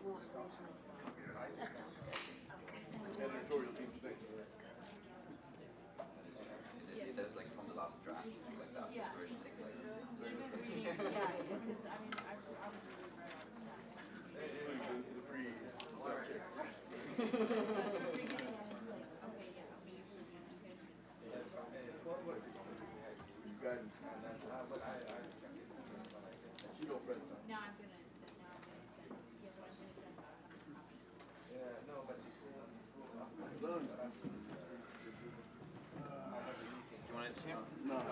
That sounds good. Editorial team, thank you. That's like from the last draft, like that version. They've been reading, yeah, because I mean, I was reading right out of The free. Guidance on that, but you don't press that. No, I'm gonna send. Yeah, but I'm gonna send out another copy. Yeah, no, but Do you want to share? no.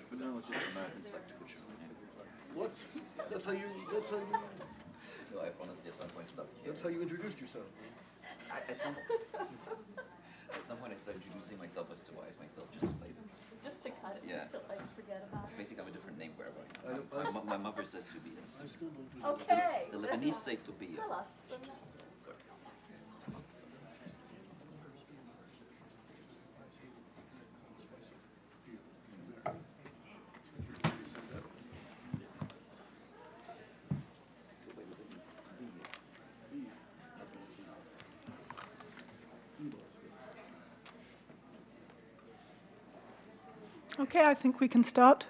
But no, it's just Americans like to put your own name. What? That's how you. No, I honestly at some point stopped. That's how you introduced yourself. At some point I started introducing myself as Tobias myself, Just to cut it, yeah. just to like forget about it. Basically, I have a different name wherever I am. My mother says Tobias. Okay. The Lebanese say Tobias. Tell us. Sorry. Okay, I think we can start.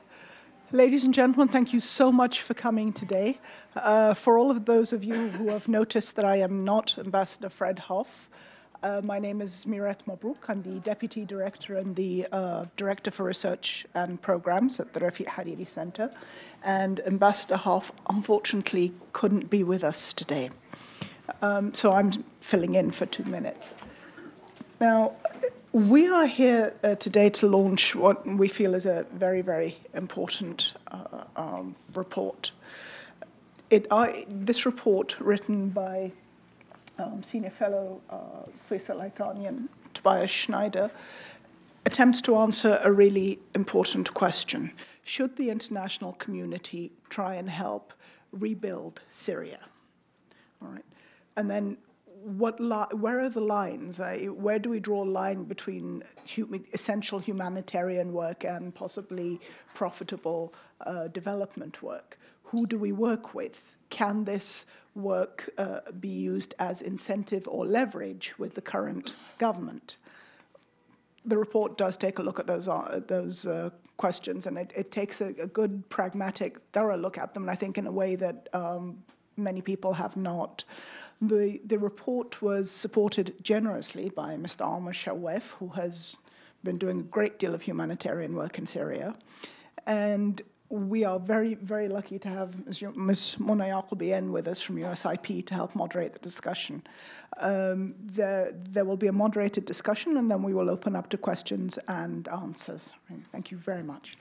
Ladies and gentlemen, thank you so much for coming today. For all of those of you who have noticed that I am not Ambassador Fred Hoff, my name is Miret Mabrouk. I'm the Deputy Director and the Director for Research and Programs at the Hariri Center. And Ambassador Hoff, unfortunately, couldn't be with us today. So I'm filling in for 2 minutes. Now, we are here today to launch what we feel is a very, very important report. This report, written by Senior Fellow Faysal Itani and Tobias Schneider, attempts to answer a really important question. Should the international community try and help rebuild Syria? All right. And then where are the lines? Where do we draw a line between essential humanitarian work and possibly profitable development work? Who do we work with? Can this work be used as incentive or leverage with the current government? The report does take a look at those questions, and it takes a good, pragmatic, thorough look at them, and I think in a way that many people have not. The report was supported generously by Mr. Alma Shawef, who has been doing a great deal of humanitarian work in Syria. And we are very, very lucky to have Ms. Mona Yaqoubian with us from USIP to help moderate the discussion. There will be a moderated discussion, and then we will open up to questions and answers. Thank you very much.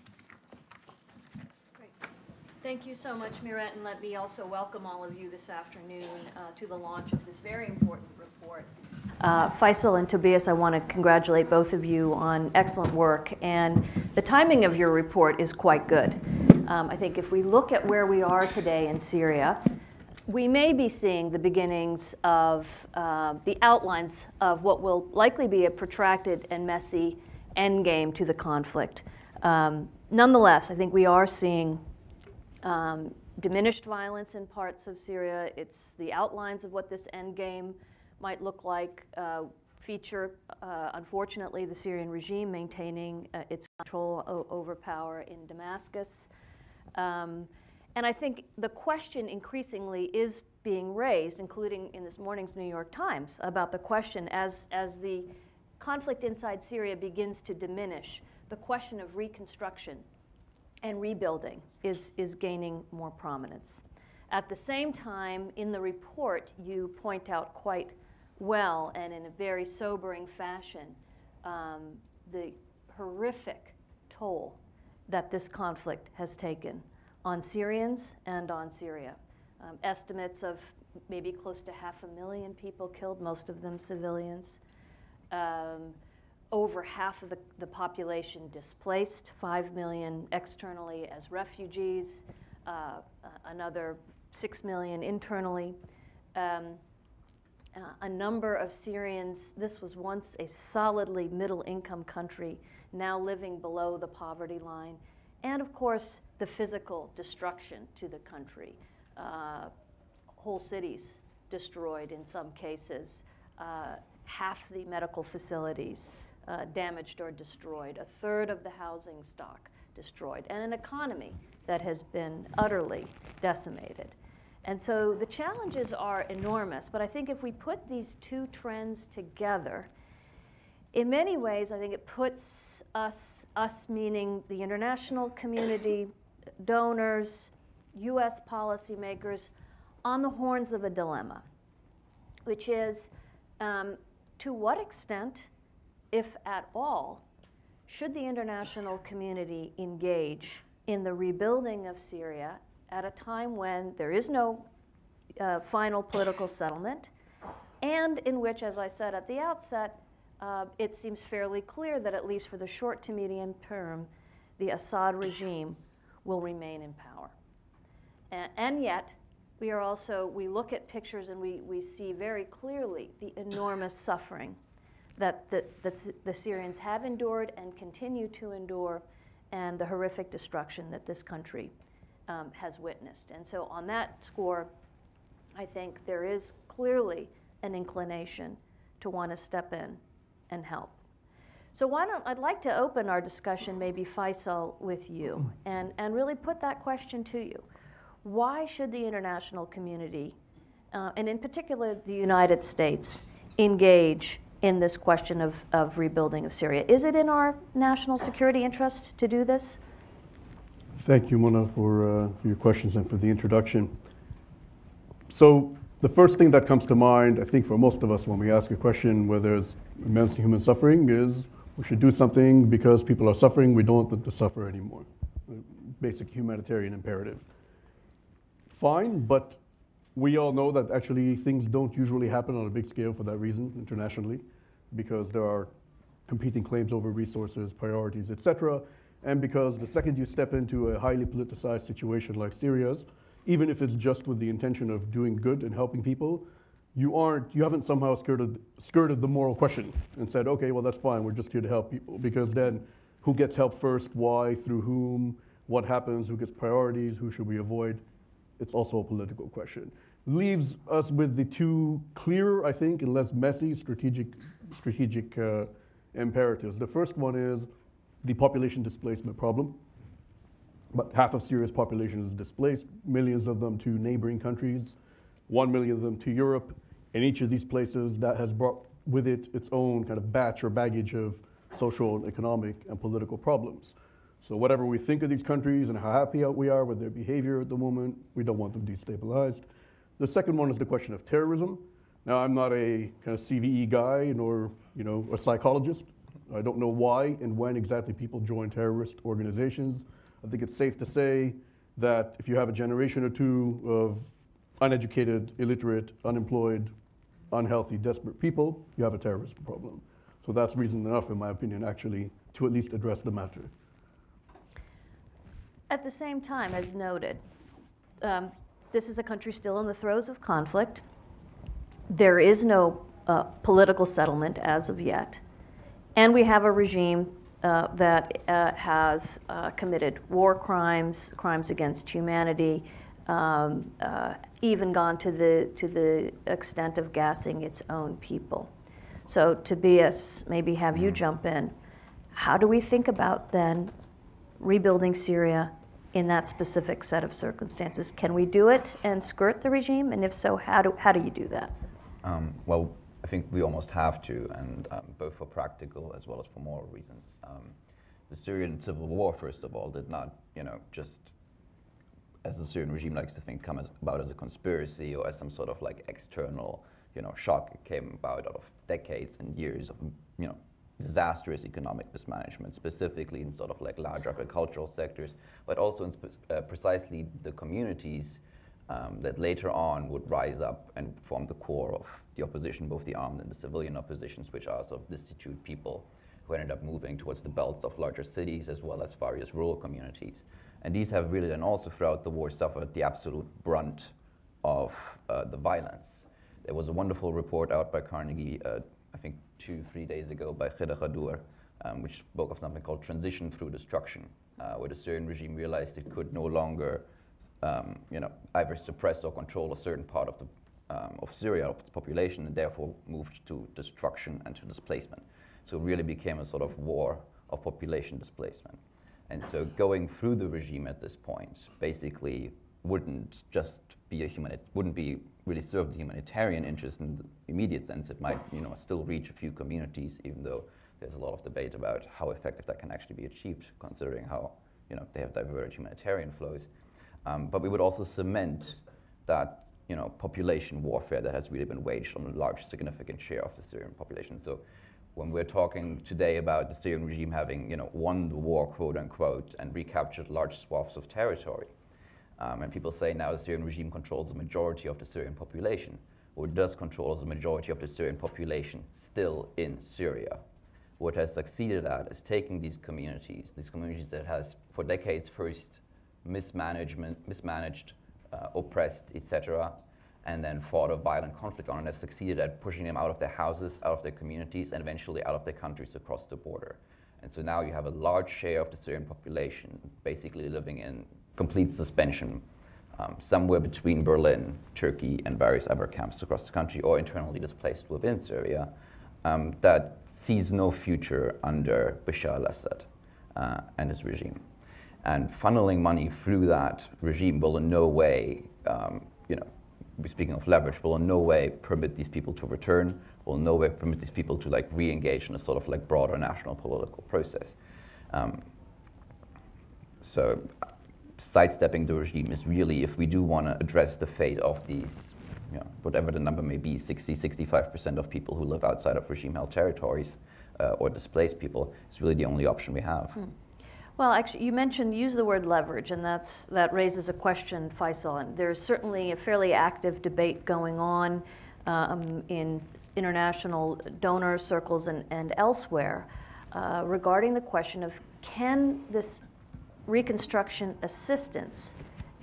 Thank you so much, Miret, and let me also welcome all of you this afternoon to the launch of this very important report. Faysal and Tobias, I want to congratulate both of you on excellent work, and the timing of your report is quite good. I think if we look at where we are today in Syria, we may be seeing the beginnings of the outlines of what will likely be a protracted and messy endgame to the conflict. Nonetheless, I think we are seeing diminished violence in parts of Syria. It's the outlines of what this endgame might look like feature, unfortunately, the Syrian regime maintaining its control over power in Damascus. And I think the question increasingly is being raised, including in this morning's New York Times, about the question as the conflict inside Syria begins to diminish, the question of reconstruction and rebuilding is gaining more prominence. At the same time, in the report, you point out quite well and in a very sobering fashion the horrific toll that this conflict has taken on Syrians and on Syria. Estimates of maybe close to 500,000 people killed, most of them civilians. Over half of the population displaced, 5 million externally as refugees, another 6 million internally. A number of Syrians, this was once a solidly middle-income country, now living below the poverty line. And of course, the physical destruction to the country. Whole cities destroyed in some cases, half the medical facilities damaged or destroyed, a third of the housing stock destroyed, and an economy that has been utterly decimated. And so the challenges are enormous, but I think if we put these two trends together, in many ways, I think it puts us meaning the international community, donors, US policymakers, on the horns of a dilemma, which is to what extent, if at all, should the international community engage in the rebuilding of Syria at a time when there is no final political settlement, and in which, as I said at the outset, it seems fairly clear that at least for the short to medium term, the Assad regime will remain in power. And yet, we look at pictures and we see very clearly the enormous suffering that the Syrians have endured and continue to endure, and the horrific destruction that this country has witnessed. And so on that score, I think there is clearly an inclination to want to step in and help. So I'd like to open our discussion, maybe Faysal, with you, and really put that question to you. Why should the international community, and in particular the United States, engage in this question of rebuilding of Syria? Is it in our national security interest to do this? Thank you, Mona, for your questions and for the introduction. So the first thing that comes to mind, I think for most of us when we ask a question where there's immense human suffering, is we should do something because people are suffering, we don't want them to suffer anymore. Basic humanitarian imperative. Fine, but we all know that actually things don't usually happen on a big scale for that reason internationally, because there are competing claims over resources, priorities, etc. And because the second you step into a highly politicized situation like Syria's, even if it's just with the intention of doing good and helping people, you haven't somehow skirted the moral question and said, okay, well, that's fine, we're just here to help people. Because then who gets help first, why, through whom, what happens, who gets priorities, who should we avoid? It's also a political question. Leaves us with the two clearer, I think, and less messy strategic imperatives. The first one is the population displacement problem. About half of Syria's population is displaced, millions of them to neighboring countries, 1 million of them to Europe. In each of these places, that has brought with it its own kind of batch or baggage of social, economic, and political problems. So whatever we think of these countries and how happy we are with their behavior at the moment, we don't want them destabilized. The second one is the question of terrorism. Now, I'm not a kind of CVE guy nor a psychologist. I don't know why and when exactly people join terrorist organizations. I think it's safe to say that if you have a generation or two of uneducated, illiterate, unemployed, unhealthy, desperate people, you have a terrorist problem. So that's reason enough, in my opinion, actually, to at least address the matter. At the same time, as noted, this is a country still in the throes of conflict. There is no political settlement as of yet. And we have a regime that has committed war crimes, crimes against humanity, even gone to the extent of gassing its own people. So Tobias, maybe have you jump in. How do we think about then rebuilding Syria in that specific set of circumstances? Can we do it and skirt the regime? And if so, how do you do that? Well, I think we almost have to, and both for practical as well as for moral reasons. The Syrian civil war, first of all, did not, just, as the Syrian regime likes to think, come about as a conspiracy or as some sort of like external, shock. It came about out of decades and years of, disastrous economic mismanagement, specifically in sort of like large agricultural sectors, but also in precisely the communities that later on would rise up and form the core of the opposition, both the armed and the civilian oppositions, which are sort of destitute people who ended up moving towards the belts of larger cities as well as various rural communities. And these have really then also throughout the war suffered the absolute brunt of the violence. There was a wonderful report out by Carnegie, I think 2-3 days ago by Khida Khadour, which spoke of something called transition through destruction. where the Syrian regime realized it could no longer, either suppress or control a certain part of Syria, of its population, and therefore moved to destruction and to displacement. So it really became a sort of war of population displacement. And so going through the regime at this point basically wouldn't really serve the humanitarian interest in the immediate sense. It might, still reach a few communities, even though there's a lot of debate about how effective that can actually be achieved, considering how, they have diverted humanitarian flows. But we would also cement that, population warfare that has really been waged on a large, significant share of the Syrian population. So when we're talking today about the Syrian regime having, won the war, quote unquote, and recaptured large swaths of territory, and people say now the Syrian regime controls the majority of the Syrian population, or it does control the majority of the Syrian population still in Syria. What has succeeded at is taking these communities that has for decades first mismanaged, oppressed, etc., and then fought a violent conflict on, and have succeeded at pushing them out of their houses, out of their communities, and eventually out of their countries across the border. And so now you have a large share of the Syrian population basically living in complete suspension, somewhere between Berlin, Turkey, and various other camps across the country, or internally displaced within Syria, that sees no future under Bashar al-Assad and his regime. And funneling money through that regime will in no way, speaking of leverage, will in no way permit these people to return, will in no way permit these people to re-engage in a sort of broader national political process. So sidestepping the regime is really, if we do want to address the fate of these, whatever the number may be, 65% of people who live outside of regime-held territories or displaced people, it's really the only option we have. Well, actually, you use the word leverage, and that raises a question, Faysal. And there's certainly a fairly active debate going on in international donor circles and elsewhere regarding the question of, can this reconstruction assistance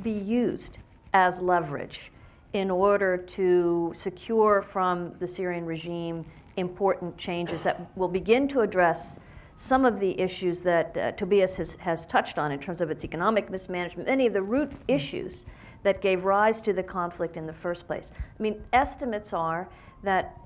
be used as leverage in order to secure from the Syrian regime important changes that will begin to address some of the issues that Tobias has touched on in terms of its economic mismanagement, any of the root issues that gave rise to the conflict in the first place. I mean, estimates are that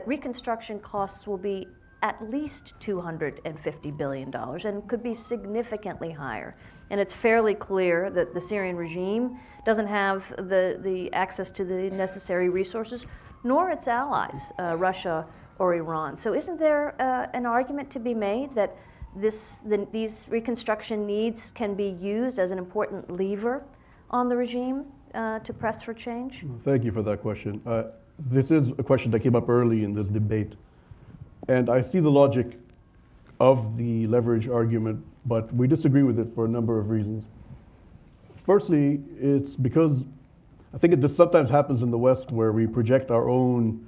reconstruction costs will be at least $250 billion and could be significantly higher. And it's fairly clear that the Syrian regime doesn't have the access to the necessary resources, nor its allies, Russia or Iran. So isn't there an argument to be made that these reconstruction needs can be used as an important lever on the regime to press for change? Thank you for that question. This is a question that came up early in this debate. And I see the logic of the leverage argument, but we disagree with it for a number of reasons. Firstly, it's because I think it just sometimes happens in the West where we project our own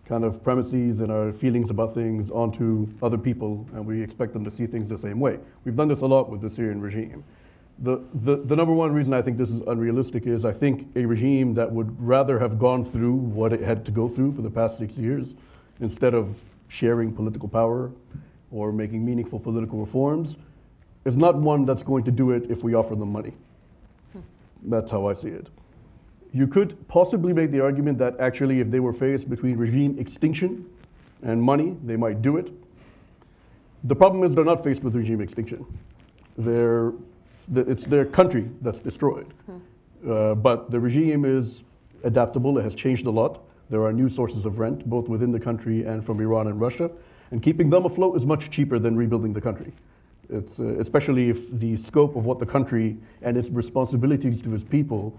kind of premises and our feelings about things onto other people, and we expect them to see things the same way. We've done this a lot with the Syrian regime. The number one reason I think this is unrealistic is I think a regime that would rather have gone through what it had to go through for the past 6 years instead of sharing political power or making meaningful political reforms is not one that's going to do it if we offer them money. That's how I see it. You could possibly make the argument that actually if they were faced between regime extinction and money, they might do it. The problem is they're not faced with regime extinction. It's their country that's destroyed. But the regime is adaptable, it has changed a lot. There are new sources of rent, both within the country and from Iran and Russia. And keeping them afloat is much cheaper than rebuilding the country. It's, especially if the scope of what the country and its responsibilities to its people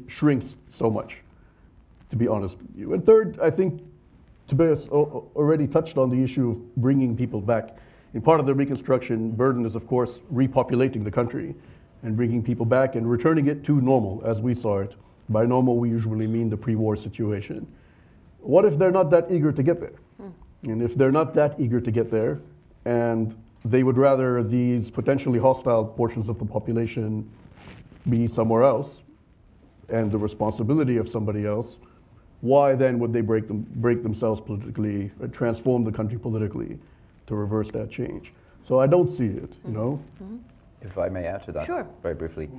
shrinks so much, to be honest with you. And third, I think Tobias already touched on the issue of bringing people back. And part of the reconstruction burden is, of course, repopulating the country and bringing people back and returning it to normal, as we saw it. By normal, we usually mean the pre-war situation. What if they're not that eager to get there? And if they're not that eager to get there, and they would rather these potentially hostile portions of the population be somewhere else, and the responsibility of somebody else, why then would they break themselves politically, or transform the country politically to reverse that change? So I don't see it, you know? If I may add to that Sure. very briefly,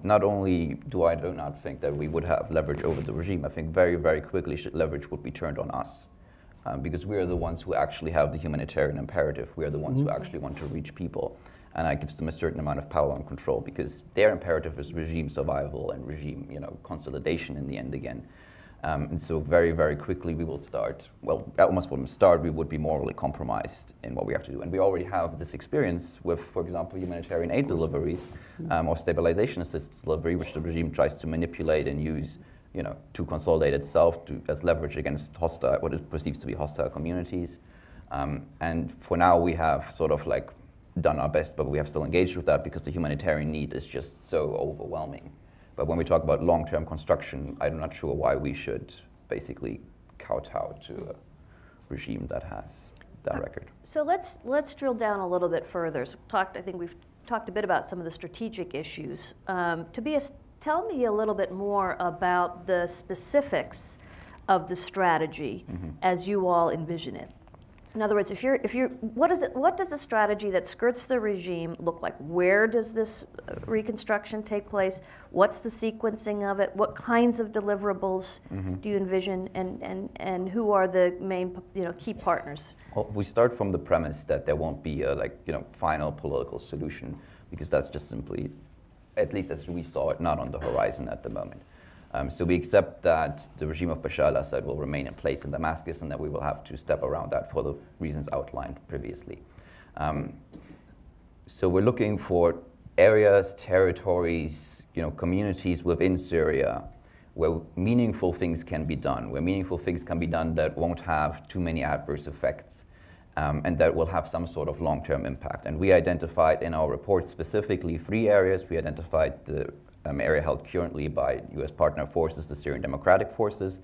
not only do I do not think that we would have leverage over the regime, I think very, very quickly leverage would be turned on us. Because we are the ones who actually have the humanitarian imperative. We are the ones who actually want to reach people. And that gives them a certain amount of power and control, because their imperative is regime survival and regime, consolidation in the end again. And so very, very quickly we will start, well, almost from the start, we would be morally compromised in what we have to do. And we already have this experience with, for example, humanitarian aid deliveries or stabilization assistance delivery, which the regime tries to manipulate and use to consolidate itself as leverage against what it perceives to be hostile communities. And for now, we have sort of like done our best, but we have still engaged with that because the humanitarian need is just so overwhelming. But when we talk about long-term construction, I'm not sure why we should basically kowtow to a regime that has that record. So let's drill down a little bit further. So I think we've talked a bit about some of the strategic issues. Tobias, tell me a little bit more about the specifics of the strategy as you all envision it. In other words, what does a strategy that skirts the regime look like? Where does this reconstruction take place? What's the sequencing of it? What kinds of deliverables do you envision, and who are the main key partners? Well, we start from the premise that there won't be a final political solution, because that's just simply, at least as we saw it, not on the horizon at the moment. So we accept that the regime of Bashar al-Assad will remain in place in Damascus, and that we will have to step around that for the reasons outlined previously. So we're looking for areas, territories, communities within Syria where meaningful things can be done, that won't have too many adverse effects, and that will have some sort of long-term impact. And we identified in our report specifically 3 areas. We identified the area held currently by U.S. partner forces, the Syrian Democratic Forces,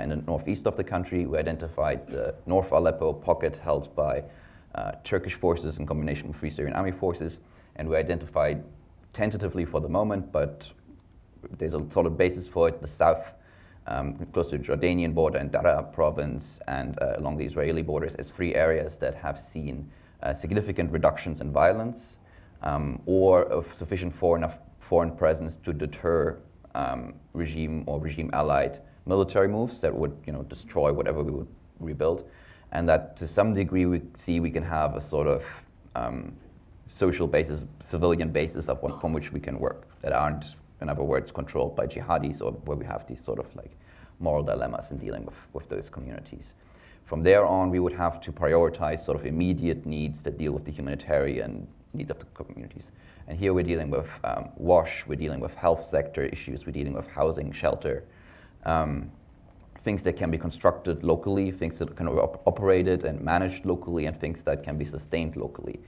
in the northeast of the country. We identified the North Aleppo pocket held by Turkish forces in combination with Free Syrian Army forces. And we identified, tentatively for the moment, but there's a solid basis for it, the south, close to the Jordanian border and Daya province, and along the Israeli borders, as 3 areas that have seen significant reductions in violence, or of sufficient foreign presence to deter regime or regime-allied military moves that would, destroy whatever we would rebuild, and that to some degree we can have a sort of social basis, civilian basis from which we can work, that aren't, in other words, controlled by jihadis, or where we have these sort of moral dilemmas in dealing with those communities. From there on, we would have to prioritize sort of immediate needs that deal with the humanitarian needs of the communities. And here we're dealing with WASH, we're dealing with health sector issues, we're dealing with housing, shelter, things that can be constructed locally, things that can be operated and managed locally, and things that can be sustained locally.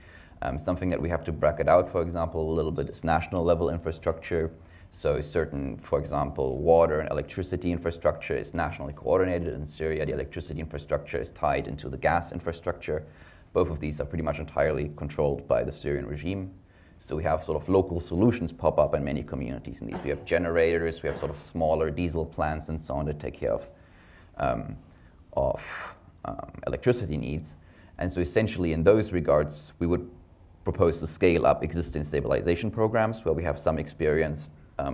Something that we have to bracket out, for example, a little bit is national level infrastructure. So certain, for example, water and electricity infrastructure is nationally coordinated. In Syria, the electricity infrastructure is tied into the gas infrastructure. Both of these are pretty much entirely controlled by the Syrian regime. So we have sort of local solutions pop up in many communities in these. We have generators, we have sort of smaller diesel plants and so on to take care of electricity needs. And so essentially in those regards, we would propose to scale up existing stabilization programs where we have some experience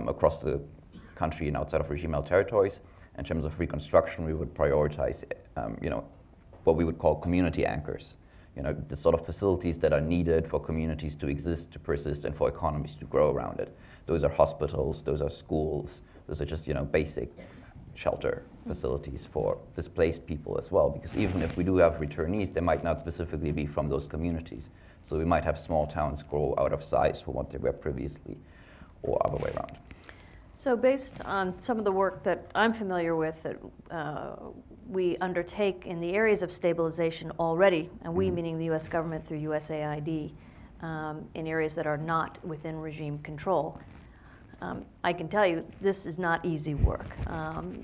across the country and outside of regime-held territories. In terms of reconstruction, we would prioritize what we would call community anchors. The sort of facilities that are needed for communities to exist, to persist, and for economies to grow around it. Those are hospitals, those are schools, those are just, basic shelter facilities for displaced people as well, because even if we do have returnees, they might not specifically be from those communities. So we might have small towns grow out of size for what they were previously, or other way around. So based on some of the work that I'm familiar with that we undertake in the areas of stabilization already, and we meaning the U.S. government through USAID, in areas that are not within regime control, I can tell you this is not easy work.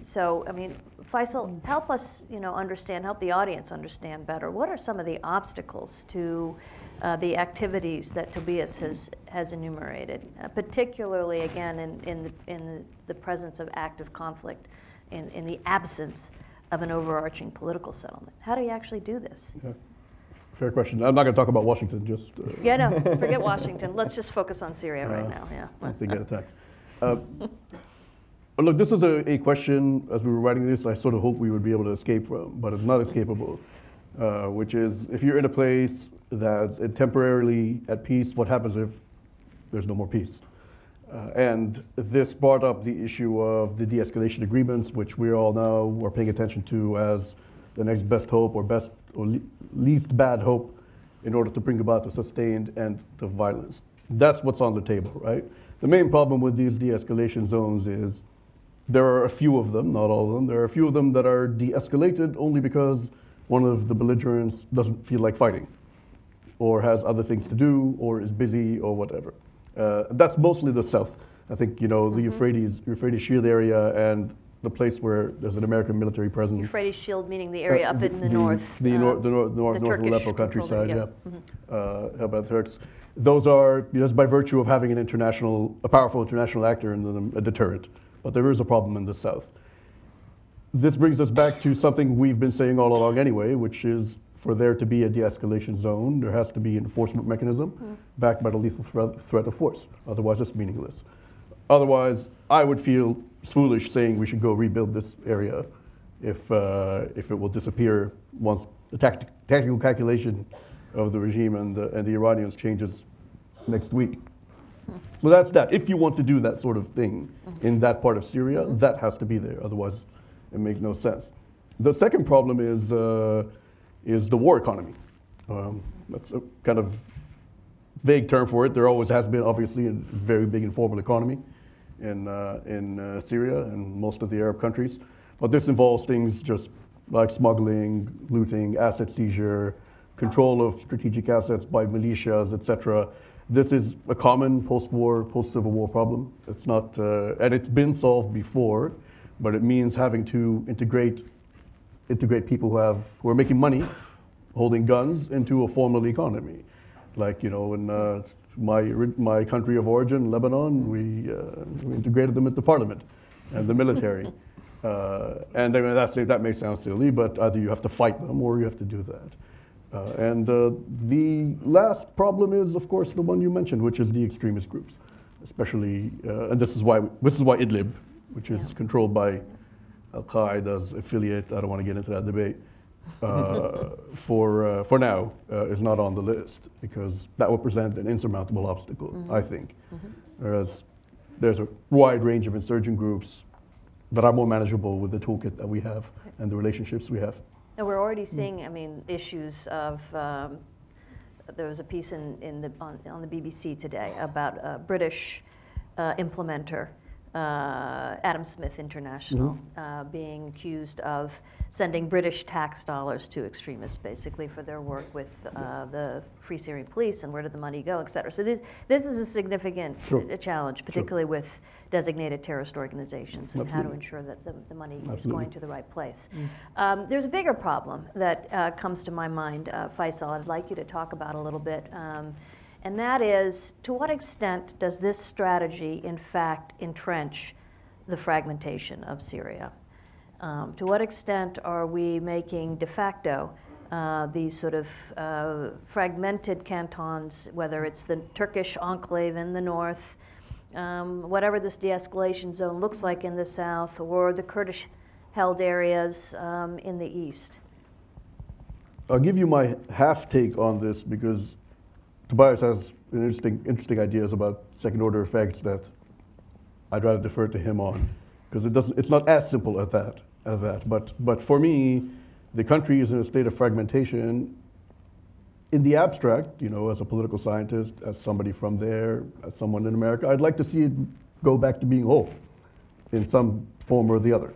So, I mean, Faysal, help us, help the audience understand better. What are some of the obstacles to the activities that Tobias has enumerated, particularly again in the presence of active conflict, in the absence of an overarching political settlement? How do you actually do this? Yeah. Fair question. I'm not going to talk about Washington, just... Yeah, no, forget Washington. Let's just focus on Syria right now, yeah. Once they get attacked. Look, this is a question, as we were writing this, I sort of hope we would be able to escape from, but it's not escapable, which is if you're in a place that's temporarily at peace, what happens if there's no more peace? And this brought up the issue of the de-escalation agreements, which we all now are paying attention to as the next best hope or best or least bad hope in order to bring about a sustained end to violence. That's what's on the table, right? The main problem with these de-escalation zones is there are a few of them, not all of them, there are a few of them that are de-escalated only because one of the belligerents doesn't feel like fighting or has other things to do or is busy or whatever. That's mostly the south. I think, you know, the Euphrates Shield area and the place where there's an American military presence. Euphrates Shield meaning the area up in the north. The north Aleppo countryside, held by the Turks. Those are just by virtue of having a powerful international actor in them, a deterrent. But there is a problem in the south. This brings us back to something we've been saying all along anyway, which is for there to be a de-escalation zone, there has to be an enforcement mechanism backed by the lethal threat of force. Otherwise, it's meaningless. Otherwise, I would feel foolish saying we should go rebuild this area if it will disappear once the tactical calculation of the regime and the Iranians changes next week. So that's that. If you want to do that sort of thing in that part of Syria, that has to be there. Otherwise, it makes no sense. The second problem is the war economy. That's a kind of vague term for it. There always has been, obviously, a very big informal economy in Syria and most of the Arab countries. But this involves things just like smuggling, looting, asset seizure, control of strategic assets by militias, etc. This is a common post-war, post-Civil War problem. It's not, and it's been solved before, but it means having to integrate people who are making money, holding guns, into a formal economy. Like, you know, in my country of origin, Lebanon, we integrated them into parliament and the military. And I mean, that may sound silly, but either you have to fight them or you have to do that. And the last problem is, of course, the one you mentioned, which is the extremist groups, especially, and this is why Idlib, which is controlled by Al-Qaeda's affiliate, I don't want to get into that debate, for now, is not on the list, because that would present an insurmountable obstacle, I think. Whereas there's a wide range of insurgent groups that are more manageable with the toolkit that we have and the relationships we have. And we're already seeing, I mean, issues of, there was a piece on the BBC today about a British implementer, Adam Smith International, being accused of sending British tax dollars to extremists, basically, for their work with the Free Syrian Police and where did the money go, et cetera. So this is a significant challenge, particularly with designated terrorist organizations and how to ensure that the money is going to the right place. There's a bigger problem that comes to my mind, Faysal, I'd like you to talk about a little bit. And that is, to what extent does this strategy, in fact, entrench the fragmentation of Syria? To what extent are we making de facto these sort of fragmented cantons, whether it's the Turkish enclave in the north, whatever this de-escalation zone looks like in the south, or the Kurdish-held areas in the east? I'll give you my half take on this because Tobias has interesting ideas about second-order effects that I'd rather defer to him on, because it's not as simple as that. But for me, the country is in a state of fragmentation. In the abstract, you know, as a political scientist, as somebody from there, as someone in America, I'd like to see it go back to being whole in some form or the other,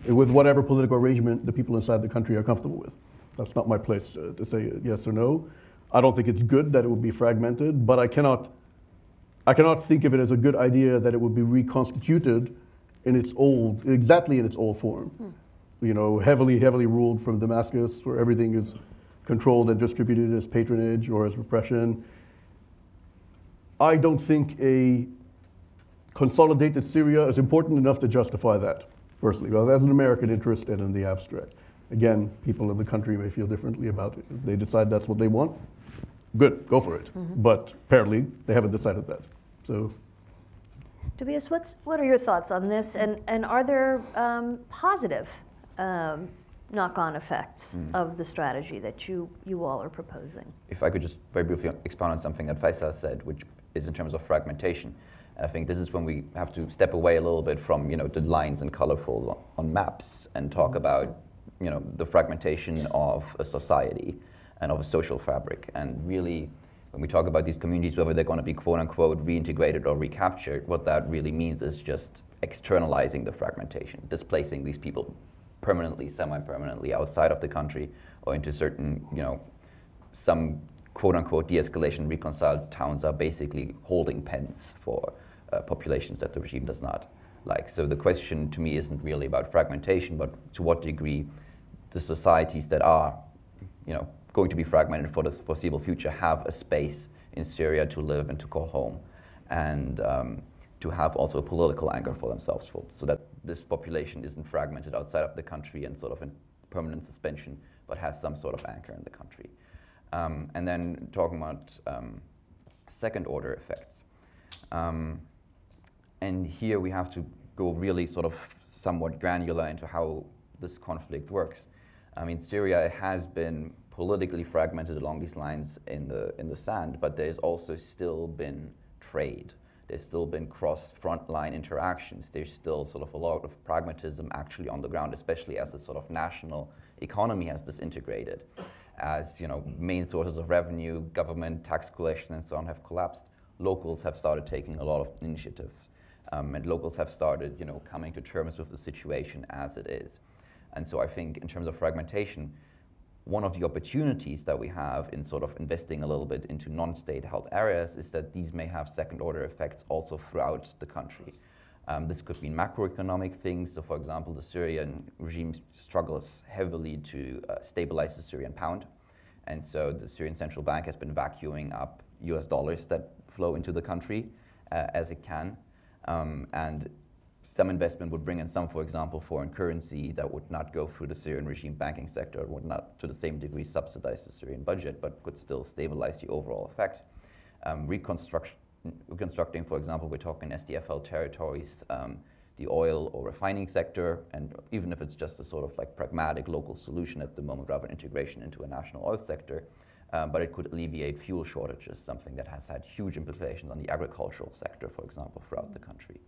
with whatever political arrangement the people inside the country are comfortable with. That's not my place to say yes or no. I don't think it's good that it would be fragmented, but I cannot think of it as a good idea that it would be reconstituted in exactly in its old form. You know, heavily ruled from Damascus, where everything is controlled and distributed as patronage or as repression. I don't think a consolidated Syria is important enough to justify that, personally. Well, that's an American interest and in the abstract. Again, people in the country may feel differently about it. If they decide that's what they want, good, go for it. But apparently, they haven't decided that. So, Tobias, what are your thoughts on this? And are there positive knock-on effects of the strategy that you all are proposing? If I could just very briefly expound on something that Faysal said, which is in terms of fragmentation. And I think this is when we have to step away a little bit from, the lines and colorfuls on maps and talk about, the fragmentation of a society and of a social fabric. And really, when we talk about these communities, whether they're going to be quote unquote reintegrated or recaptured, what that really means is just externalizing the fragmentation, displacing these people permanently, semi-permanently outside of the country or into certain, some quote unquote de-escalation reconciled towns are basically holding pens for populations that the regime does not like. So the question to me isn't really about fragmentation, but to what degree the societies that are, going to be fragmented for the foreseeable future have a space in Syria to live and to call home, and to have also a political anchor for themselves, so that this population isn't fragmented outside of the country and sort of in permanent suspension, but has some sort of anchor in the country. And then talking about second order effects. And here we have to go really sort of somewhat granular into how this conflict works. I mean, Syria has been politically fragmented along these lines in the sand, but there's also still been trade. There's still been cross-frontline interactions. There's still sort of a lot of pragmatism actually on the ground, especially as the sort of national economy has disintegrated. As main sources of revenue, government, tax collection, and so on have collapsed, locals have started taking a lot of initiative. And locals have started, coming to terms with the situation as it is. And so I think in terms of fragmentation, one of the opportunities that we have in sort of investing a little bit into non-state held areas is that these may have second order effects also throughout the country. This could be macroeconomic things. So for example, the Syrian regime struggles heavily to stabilize the Syrian pound. And so the Syrian central bank has been vacuuming up US dollars that flow into the country as it can. And some investment would bring in some, for example, foreign currency that would not go through the Syrian regime banking sector, would not to the same degree subsidize the Syrian budget, but could still stabilize the overall effect. Reconstructing, for example, we're talking SDFL territories, the oil or refining sector, and even if it's just a sort of like pragmatic local solution at the moment rather than integration into a national oil sector, but it could alleviate fuel shortages, something that has had huge implications on the agricultural sector, for example, throughout the country.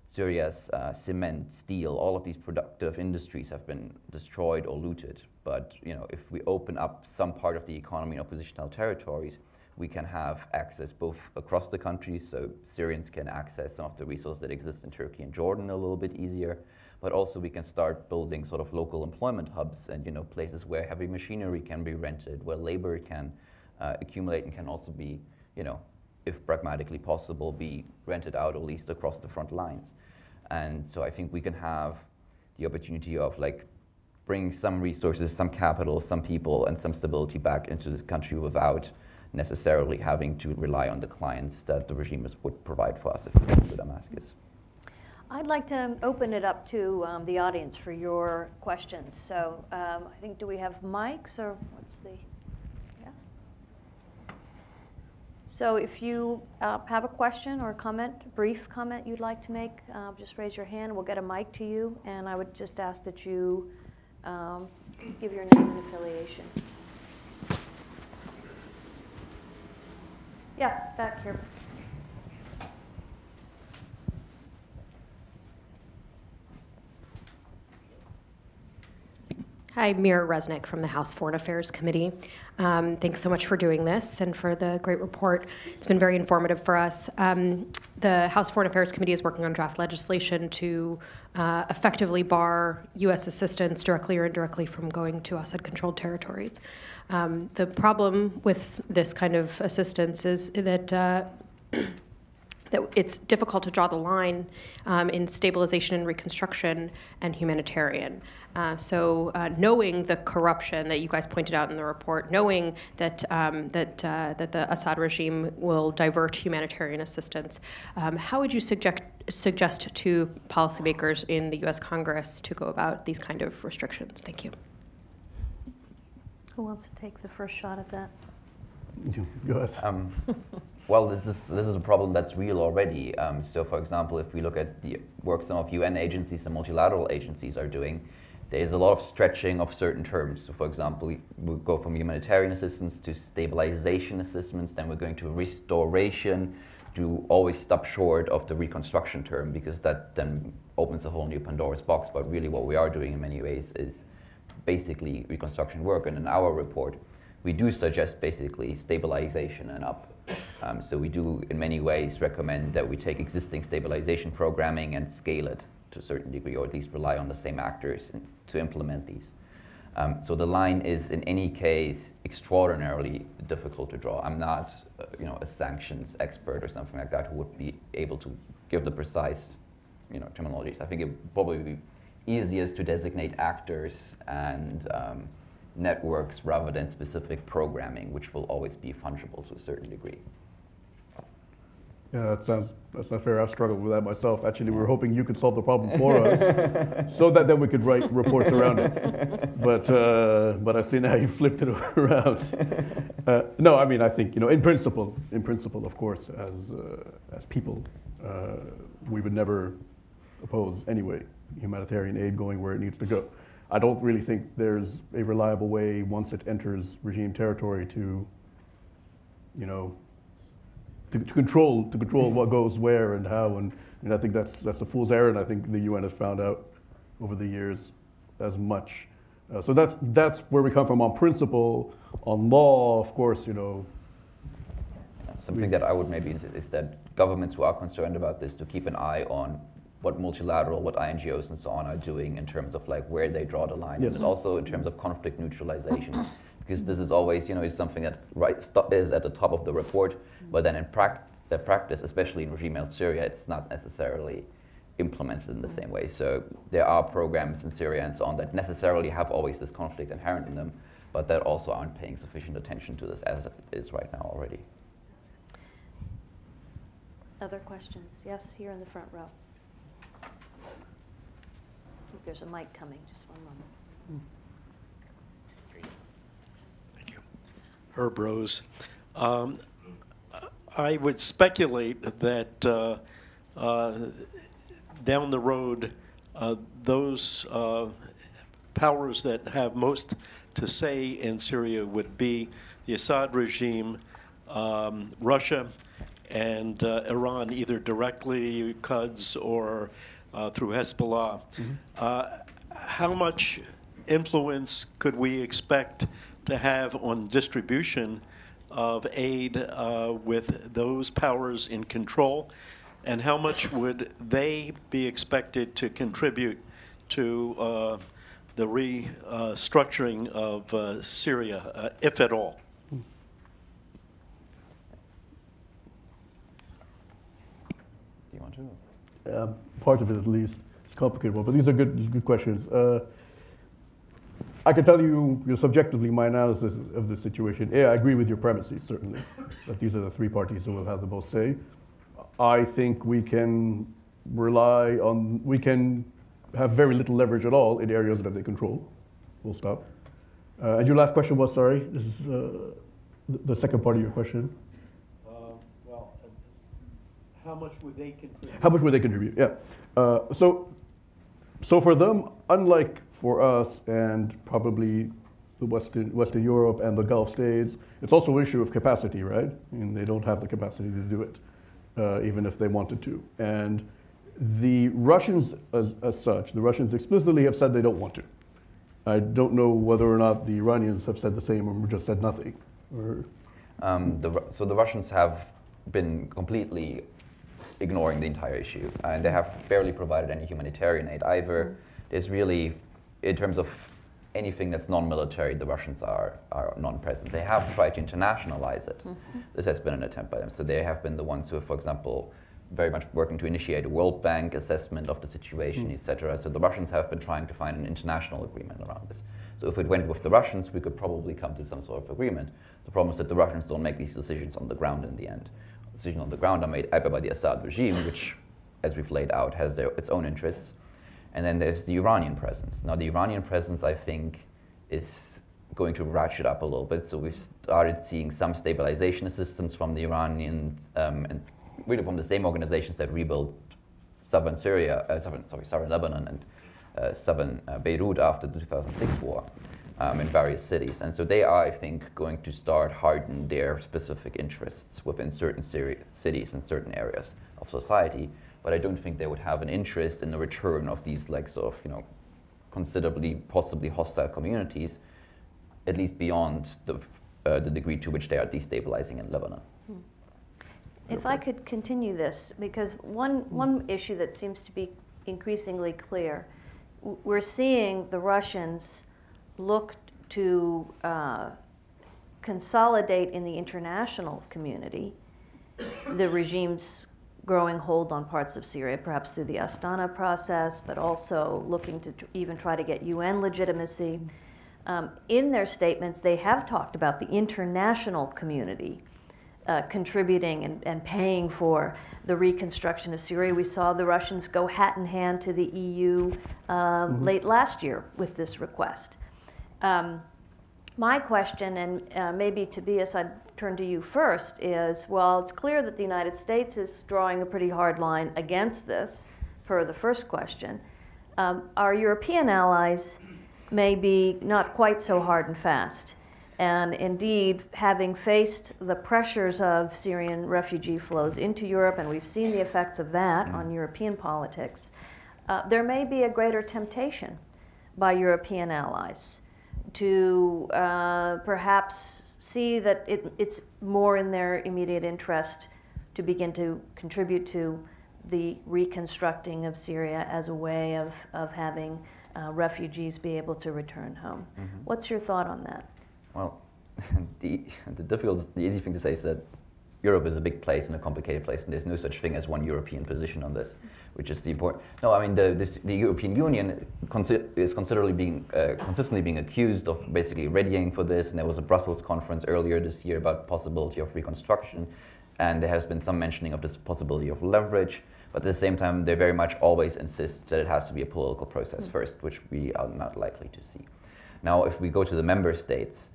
Syria's cement, steel, all of these productive industries have been destroyed or looted. But if we open up some part of the economy in oppositional territories, we can have access both across the country, so Syrians can access some of the resources that exist in Turkey and Jordan a little bit easier, but also we can start building sort of local employment hubs and places where heavy machinery can be rented, where labor can accumulate and can also be, if pragmatically possible, be rented out or leased across the front lines. And so I think we can have the opportunity of bringing some resources, some capital, some people, and some stability back into the country without necessarily having to rely on the clients that the regime would provide for us if we go to Damascus. I'd like to open it up to the audience for your questions. So I think, do we have mics or what's the, yeah? So if you have a question or a comment, a brief comment you'd like to make, just raise your hand. We'll get a mic to you. And I would just ask that you give your name and affiliation. Yeah, back here. Hi, Mira Resnick from the House Foreign Affairs Committee. Thanks so much for doing this and for the great report. It's been very informative for us. The House Foreign Affairs Committee is working on draft legislation to effectively bar U.S. assistance directly or indirectly from going to Assad-controlled territories. The problem with this kind of assistance is that that it's difficult to draw the line in stabilization and reconstruction and humanitarian. So knowing the corruption that you guys pointed out in the report, knowing that that the Assad regime will divert humanitarian assistance, how would you suggest to policymakers in the U.S. Congress to go about these kind of restrictions? Thank you. Who wants to take the first shot at that? Go ahead. Well, this is a problem that's real already. So, for example, if we look at the work some of UN agencies and multilateral agencies are doing, there's a lot of stretching of certain terms. So, for example, we go from humanitarian assistance to stabilization assistance, then we're going to restoration, to always stop short of the reconstruction term, because that then opens a whole new Pandora's box. But really what we are doing in many ways is basically reconstruction work. And in our report, we do suggest basically stabilization and up. So we do in many ways recommend that we take existing stabilization programming and scale it to a certain degree, or at least rely on the same actors to implement these. So the line is in any case extraordinarily difficult to draw. I'm not a sanctions expert or something like that who would be able to give the precise terminologies. I think it would probably be easiest to designate actors and networks rather than specific programming, which will always be fungible to a certain degree. Yeah, that's not fair. I've struggled with that myself. Actually, we were hoping you could solve the problem for us, so that then we could write reports around it. But I see now you flipped it around. No, I mean, I think in principle, of course, as people, we would never oppose anyway humanitarian aid going where it needs to go. I don't really think there's a reliable way once it enters regime territory to control what goes where and how, and I think that's a fool's errand. I think the UN has found out over the years as much. So that's where we come from on principle. On law, of course, Something that I would maybe insist is that governments who are concerned about this to keep an eye on what multilateral, what INGOs and so on are doing in terms of like where they draw the line, yes. and also in terms of conflict neutralization, because this is always is something that is at the top of the report, but then in practice, especially in regime held Syria, it's not necessarily implemented in the same way. So there are programs in Syria and so on that necessarily have always this conflict inherent in them, but that also aren't paying sufficient attention to this as it is right now already. Other questions? Yes, here in the front row. I think there's a mic coming. Just one moment. Thank you. Herb Rose. I would speculate that down the road, those powers that have most to say in Syria would be the Assad regime, Russia, and Iran, either directly, Quds, or through Hezbollah. Mm-hmm. How much influence could we expect to have on distribution of aid with those powers in control, and how much would they be expected to contribute to the restructuring of Syria, if at all? Do you want to? Part of it, at least. It's a complicated one, but these are good questions. I can tell you subjectively my analysis of the situation. Yeah, I agree with your premises, certainly, that these are the three parties who will have the most say. I think we can have very little leverage at all in areas that they control. Full stop. And your last question was, sorry, this is the second part of your question. How much would they contribute? How much would they contribute? Yeah. So for them, unlike for us and probably the Western Europe and the Gulf states, it's also an issue of capacity, right? And they don't have the capacity to do it, even if they wanted to. And the Russians, as such, the Russians explicitly have said they don't want to. I don't know whether or not the Iranians have said the same or just said nothing. Or So the Russians have been completely ignoring the entire issue, and they have barely provided any humanitarian aid either. There's really, in terms of anything that's non-military, the Russians are non-present. They have tried to internationalize it. Mm-hmm. This has been an attempt by them. So they have been the ones who have, for example, very much working to initiate a World Bank assessment of the situation, etc. So the Russians have been trying to find an international agreement around this. So if it went with the Russians, we could probably come to some sort of agreement. The problem is that the Russians don't make these decisions on the ground in the end. Decisions on the ground are made either by the Assad regime, which, as we've laid out, has its own interests, and then there's the Iranian presence. Now, the Iranian presence, I think, is going to ratchet up a little bit. So we've started seeing some stabilization assistance from the Iranians, and really from the same organizations that rebuilt southern Syria, southern Lebanon and southern Beirut after the 2006 war in various cities. And so they are, I think, going to start harden their specific interests within certain cities and certain areas of society. But I don't think they would have an interest in the return of these like sort of, considerably, possibly hostile communities, at least beyond the degree to which they are destabilizing in Lebanon. If I could continue this, because one issue that seems to be increasingly clear, we're seeing the Russians look to consolidate in the international community the regime's growing hold on parts of Syria, perhaps through the Astana process, but also looking to even try to get UN legitimacy. In their statements, they have talked about the international community contributing and paying for the reconstruction of Syria. We saw the Russians go hat in hand to the EU late last year with this request. My question, and maybe Tobias, I'd turn to you first, is, well, it's clear that the United States is drawing a pretty hard line against this, per the first question. Our European allies may be not quite so hard and fast. And indeed, having faced the pressures of Syrian refugee flows into Europe, and we've seen the effects of that on European politics, there may be a greater temptation by European allies to perhaps see that it's more in their immediate interest to begin to contribute to the reconstructing of Syria as a way of having refugees be able to return home. What's your thought on that? Well, the easy thing to say is that Europe is a big place and a complicated place, and there's no such thing as one European position on this, which is the important. No, I mean the European Union is consistently being accused of basically readying for this, and there was a Brussels conference earlier this year about possibility of reconstruction, and there has been some mentioning of this possibility of leverage. But at the same time, they very much always insist that it has to be a political process first, which we are not likely to see. Now, if we go to the member states,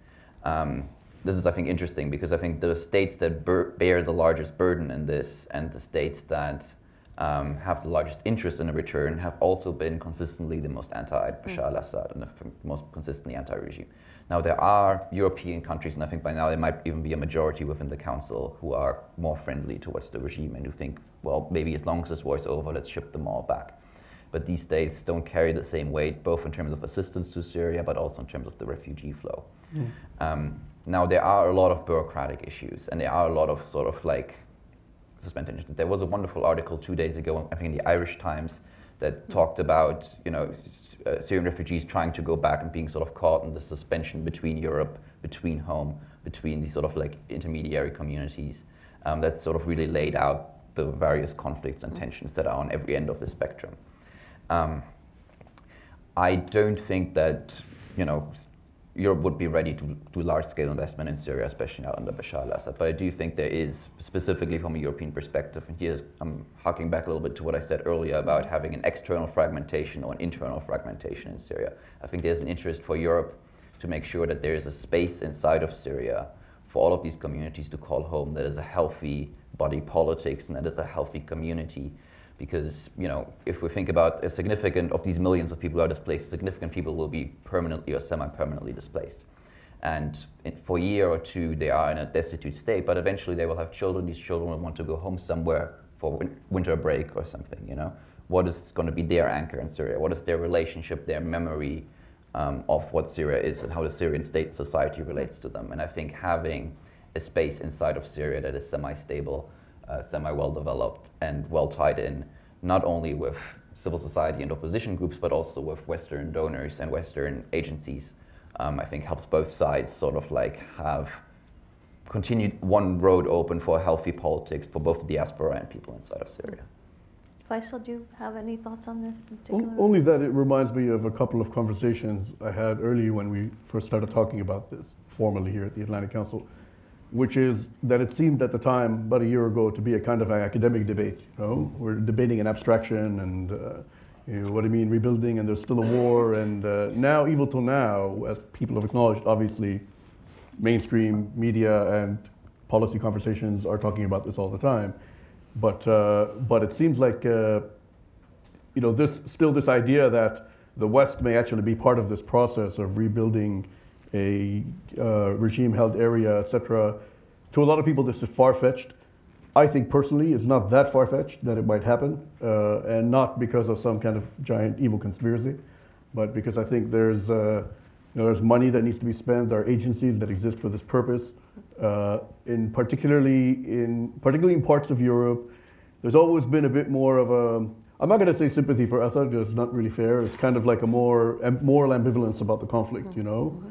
this is, I think, interesting, because I think the states that bear the largest burden in this and the states that have the largest interest in a return have also been consistently the most anti-Bashar al-Assad and the most consistently anti-regime. Now, there are European countries, and I think by now there might even be a majority within the Council, who are more friendly towards the regime and who think, well, maybe as long as this war is over, let's ship them all back. But these states don't carry the same weight, both in terms of assistance to Syria, but also in terms of the refugee flow. Now, there are a lot of bureaucratic issues, and there are a lot of sort of like suspension. There was a wonderful article 2 days ago, I think in the Irish Times, that talked about Syrian refugees trying to go back and being sort of caught in the suspension between Europe, between home, between these sort of like intermediary communities. That sort of really laid out the various conflicts and tensions that are on every end of the spectrum. I don't think that Europe would be ready to do large-scale investment in Syria, especially now under Bashar al-Assad. But I do think there is, specifically from a European perspective, and here's I'm harking back a little bit to what I said earlier about having an external fragmentation or an internal fragmentation in Syria. I think there's an interest for Europe to make sure that there is a space inside of Syria for all of these communities to call home, that is a healthy body politics and that is a healthy community. Because, if we think about a significant of these millions of people who are displaced, significant people will be permanently or semi-permanently displaced. And for a year or two, they are in a destitute state, but eventually they will have children. These children will want to go home somewhere for winter break or something, What is going to be their anchor in Syria? What is their relationship, their memory of what Syria is and how the Syrian state society relates to them? And I think having a space inside of Syria that is semi-stable, semi-well-developed and well-tied in, not only with civil society and opposition groups, but also with Western donors and Western agencies, I think helps both sides sort of like have continue one road open for healthy politics for both the diaspora and people inside of Syria. Faysal, do you have any thoughts on this in particular? Only that it reminds me of a couple of conversations I had earlier when we first started talking about this formally here at the Atlantic Council, which is that it seemed at the time, about a year ago, to be a kind of an academic debate. You know, we're debating an abstraction and you know, what do you mean rebuilding, and there's still a war, and now, even till now, as people have acknowledged, obviously, mainstream media and policy conversations are talking about this all the time. But it seems like you know, this idea that the West may actually be part of this process of rebuilding a regime-held area, etc. To a lot of people, this is far-fetched. I think personally, it's not that far-fetched that it might happen, and not because of some kind of giant evil conspiracy, but because I think there's you know, there's money that needs to be spent. There are agencies that exist for this purpose. Particularly in parts of Europe, there's always been a bit more of a, I'm not going to say sympathy for Assad, because it's not really fair. It's kind of like a more moral ambivalence about the conflict, you know.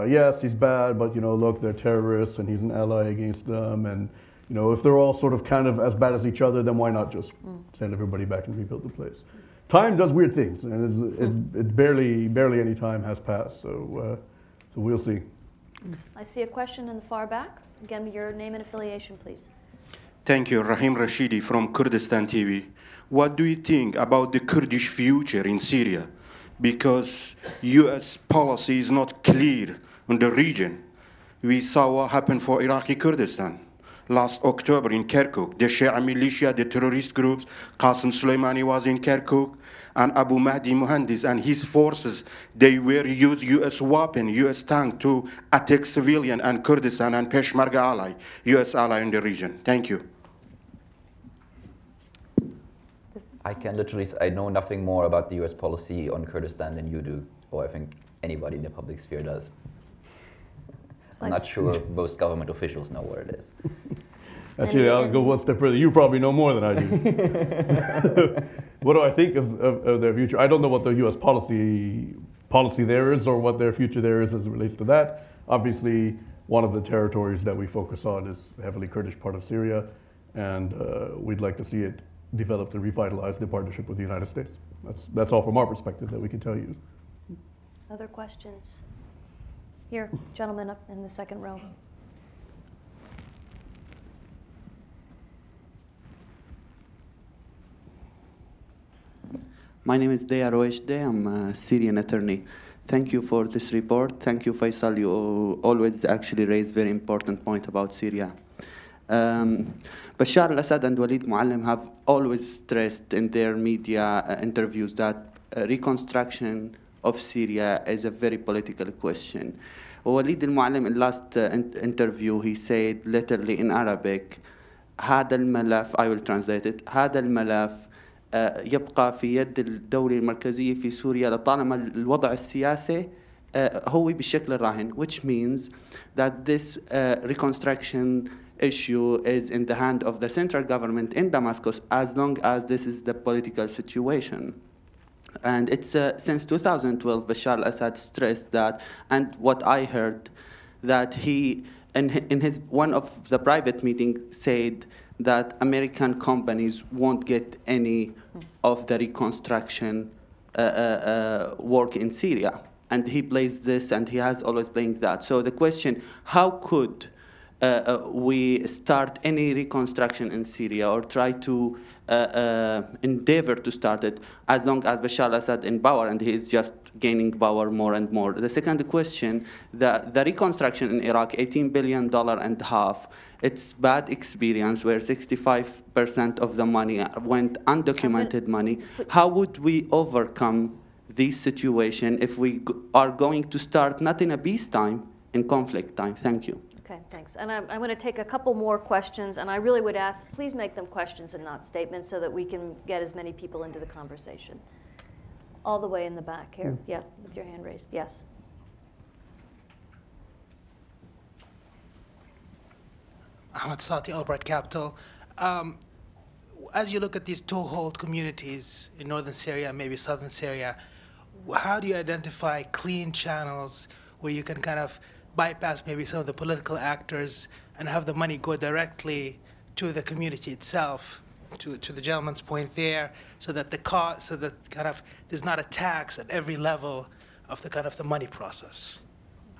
Yes, he's bad, but you know, look, they're terrorists and he's an ally against them, and you know, if they're all sort of kind of as bad as each other, then why not just send everybody back and rebuild the place? Time does weird things, and it's barely any time has passed, so we'll see. I see a question in the far back. Again, your name and affiliation, please. Thank you. Rahim Rashidi from Kurdistan TV. What do you think about the Kurdish future in Syria? Because U.S. policy is not clear in the region. We saw what happened for Iraqi Kurdistan last October in Kirkuk. The Shia militia, the terrorist groups, Qasem Soleimani was in Kirkuk, and Abu Mahdi Muhandis and his forces, they were used U.S. weapon, U.S. tank to attack civilian and Kurdistan and Peshmerga ally, U.S. ally in the region. Thank you. I can literally say I know nothing more about the US policy on Kurdistan than you do, or I think anybody in the public sphere does. I'm not sure most government officials know what it is. Actually, I'll go one step further. You probably know more than I do. What do I think of their future? I don't know what the US policy there is, or what their future there is as it relates to that. Obviously, one of the territories that we focus on is the heavily Kurdish part of Syria, and we'd like to see it developed and revitalized in partnership with the United States. That's all from our perspective that we can tell you. Other questions? Here, gentleman up in the second row. My name is Daya. I'm a Syrian attorney. Thank you for this report. Thank you, Faysal. You always actually raise very important point about Syria. Bashar al-Assad and Walid Muallim have always stressed in their media interviews that reconstruction of Syria is a very political question. Walid al-Muallim in last interview, he said literally in Arabic, هذا الملف, I will translate it, هذا الملف يبقى في يد الدولة المركزية في سوريا لطالما الوضع السياسي هو بالشكل الراهن, which means that this reconstruction issue is in the hand of the central government in Damascus as long as this is the political situation. And it's since 2012, Bashar al-Assad stressed that, and what I heard, that he, in his one of the private meetings, said that American companies won't get any of the reconstruction work in Syria. And he plays this, and he has always playing that. So the question, how could we start any reconstruction in Syria, or try to endeavor to start it, as long as Bashar al-Assad in power, and he is just gaining power more and more? The second question, the reconstruction in Iraq, $18 billion and half, it's bad experience where 65% of the money went undocumented money. How would we overcome this situation if we are going to start not in a peacetime, in conflict time? Thank you. Okay, thanks. And I'm going to take a couple more questions, and I really would ask, please make them questions and not statements so that we can get as many people into the conversation. All the way in the back here. Yeah, with your hand raised. Yes. Ahmed Sati, Albright Capital. As you look at these toehold communities in northern Syria, maybe southern Syria, how do you identify clean channels where you can kind of bypass maybe some of the political actors and have the money go directly to the community itself, to the gentleman's point there, so that there's not a tax at every level of the money process.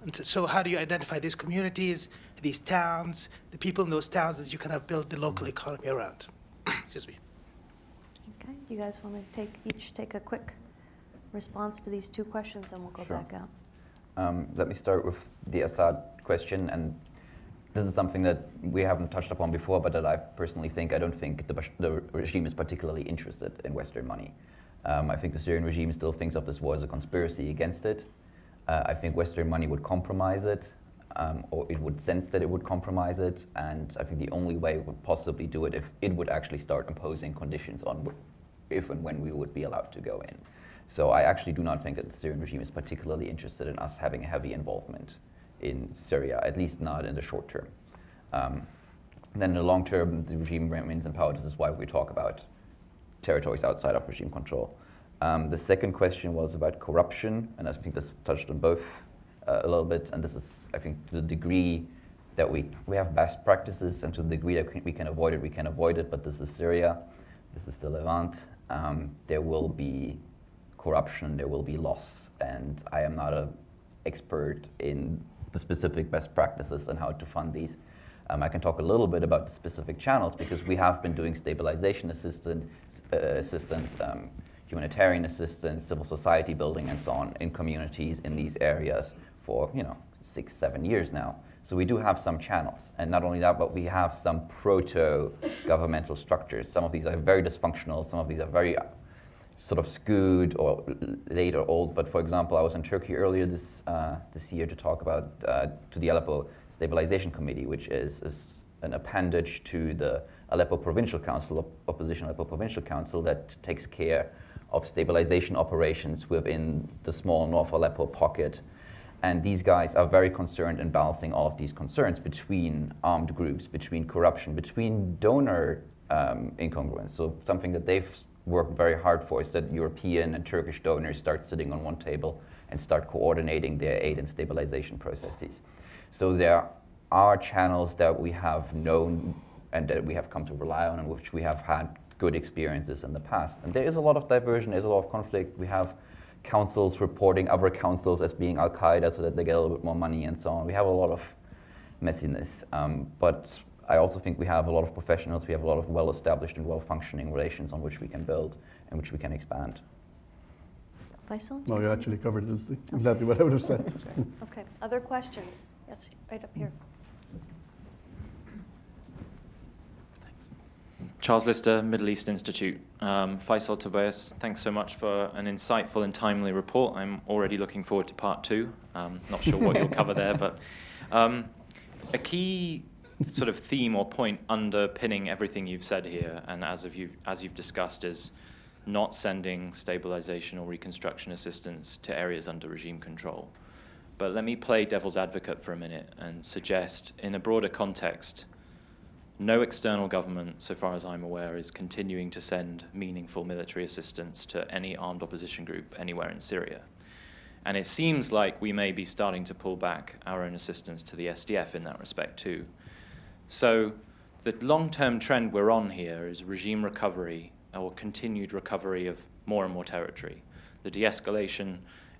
And so how do you identify these communities, these towns, the people in those towns that you build the local economy around? Excuse me. Okay, do you guys want to each take a quick response to these two questions, and we'll go Sure. back out. Let me start with the Assad question, and this is something that we haven't touched upon before, but that I personally think, I don't think the regime is particularly interested in Western money. I think the Syrian regime still thinks of this war as a conspiracy against it. I think Western money would compromise it, or it would sense that it would compromise it, and I think the only way it would possibly do it if it would actually start imposing conditions on if and when we would be allowed to go in. So I actually do not think that the Syrian regime is particularly interested in us having a heavy involvement in Syria, at least not in the short term. Then in the long term, the regime remains in power. This is why we talk about territories outside of regime control. The second question was about corruption, and I think this touched on both a little bit, and this is, I think, to the degree that we have best practices, and to the degree that we can avoid it, but this is Syria, this is the Levant. There will be corruption, there will be loss, and I am not an expert in the specific best practices and how to fund these. I can talk a little bit about the specific channels, because we have been doing stabilization assistance, humanitarian assistance, civil society building, and so on in communities in these areas for 6-7 years now. So we do have some channels, and not only that, but we have some proto-governmental structures. Some of these are very dysfunctional, some of these are very sort of skewed or late or old. But for example, I was in Turkey earlier this year to talk about to the Aleppo Stabilization Committee, which is an appendage to the Aleppo Provincial Council, opposition Aleppo Provincial Council, that takes care of stabilization operations within the small North Aleppo pocket. And these guys are very concerned in balancing all of these concerns between armed groups, between corruption, between donor incongruence. So something that they've worked very hard for is that European and Turkish donors start sitting on one table and start coordinating their aid and stabilization processes. So there are channels that we have known and that we have come to rely on, and which we have had good experiences in the past. And there is a lot of diversion, there's a lot of conflict. We have councils reporting other councils as being Al-Qaeda so that they get a little bit more money and so on. We have a lot of messiness, but I also think we have a lot of professionals, we have a lot of well-established and well-functioning relations on which we can build and which we can expand. Faysal? No, you actually covered this, exactly what I would have said. Okay, other questions? Yes, right up here. Charles Lister, Middle East Institute. Faysal, Tobias, thanks so much for an insightful and timely report. I'm already looking forward to part 2. Not sure what you'll cover there, but a key sort of theme or point underpinning everything you've said here, and as you've discussed, is not sending stabilization or reconstruction assistance to areas under regime control. But let me play devil's advocate for a minute and suggest, in a broader context, no external government, so far as I'm aware, is continuing to send meaningful military assistance to any armed opposition group anywhere in Syria. And it seems like we may be starting to pull back our own assistance to the SDF in that respect too. So the long-term trend we're on here is regime recovery or continued recovery of more and more territory. The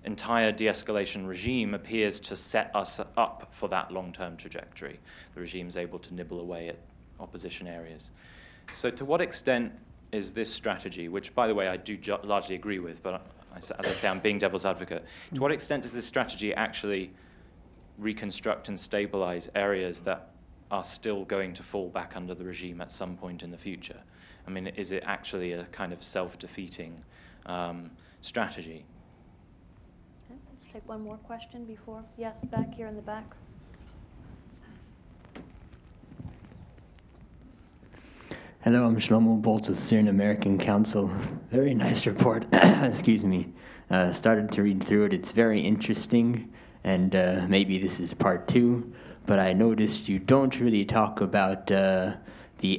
entire de-escalation regime appears to set us up for that long-term trajectory. The regime's able to nibble away at opposition areas. So to what extent is this strategy, which by the way I do largely agree with, but as I say, I'm being devil's advocate, to what extent does this strategy actually reconstruct and stabilize areas that are still going to fall back under the regime at some point in the future? I mean, is it actually a kind of self-defeating strategy? Okay, let's take one more question before. Yes, back here in the back. Hello, I'm Shlomo Boltz with Syrian American Council. Very nice report. Excuse me. Started to read through it. It's very interesting, and maybe this is part 2, but I noticed you don't really talk about the